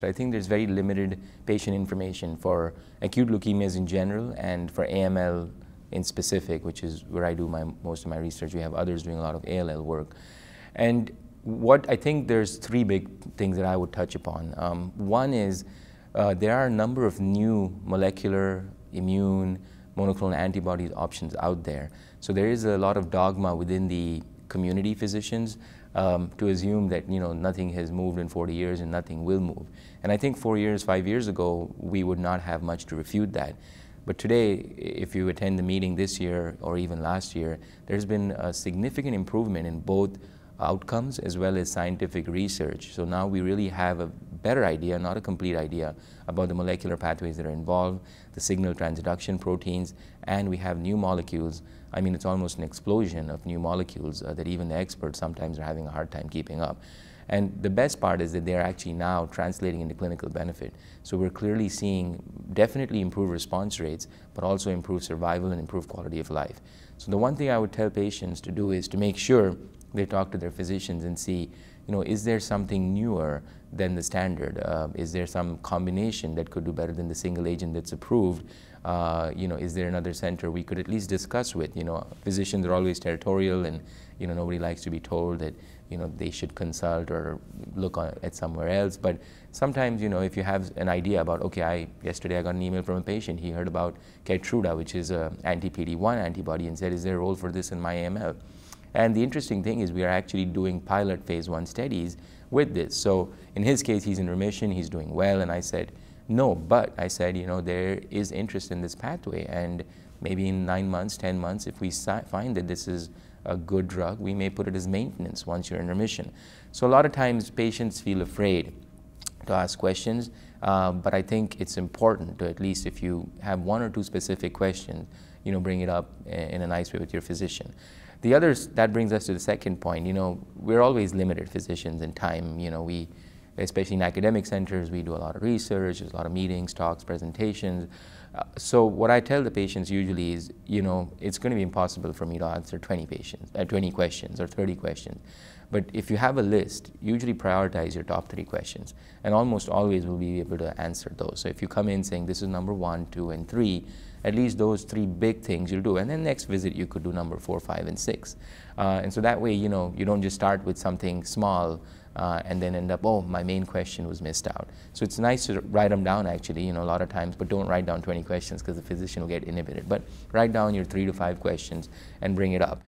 I think there's very limited patient information for acute leukemias in general and for AML in specific, which is where I do most of my research. We have others doing a lot of ALL work. And what I think there's three big things that I would touch upon. One is there are a number of new molecular, immune, monoclonal antibodies options out there. So there is a lot of dogma within the community physicians to assume that nothing has moved in 40 years and nothing will move. And I think 4 years, 5 years ago, we would not have much to refute that. But today, if you attend the meeting this year or even last year, there's been a significant improvement in both outcomes as well as scientific research. So now we really have a better idea, not a complete idea, about the molecular pathways that are involved, the signal transduction proteins, and we have new molecules. I mean, it's almost an explosion of new molecules that even the experts sometimes are having a hard time keeping up. And the best part is that they're actually now translating into clinical benefit. So we're clearly seeing definitely improved response rates, but also improved survival and improved quality of life. So the one thing I would tell patients to do is to make sure they talk to their physicians and see, is there something newer than the standard? Is there some combination that could do better than the single agent that's approved? Is there another center we could at least discuss with? Physicians are always territorial, and nobody likes to be told that they should consult or look at somewhere else. But sometimes, if you have an idea about, okay, yesterday I got an email from a patient, he heard about Keytruda, which is an anti-PD-1 antibody, and said, is there a role for this in my AML? And the interesting thing is we are actually doing pilot phase 1 studies with this. So in his case, he's in remission, he's doing well, and I said, no, but I said, there is interest in this pathway, and maybe in 9 months, 10 months, if we find that this is a good drug, we may put it as maintenance once you're in remission. So a lot of times patients feel afraid to ask questions, but I think it's important to, at least if you have one or two specific questions, bring it up in a nice way with your physician. The others, that brings us to the second point. We're always limited, physicians, in time. We, especially in academic centers, we do a lot of research, there's a lot of meetings, talks, presentations. So what I tell the patients usually is, it's going to be impossible for me to answer 20 questions or 30 questions. But if you have a list, usually prioritize your top 3 questions, and almost always we'll be able to answer those. So if you come in saying this is number 1, 2, and 3, at least those 3 big things you'll do, and then next visit you could do number 4, 5, and 6. And so that way, you don't just start with something small and then end up, oh, my main question was missed out. So it's nice to write them down, actually, a lot of times, but don't write down 20 questions because the physician will get inhibited. But write down your 3 to 5 questions and bring it up.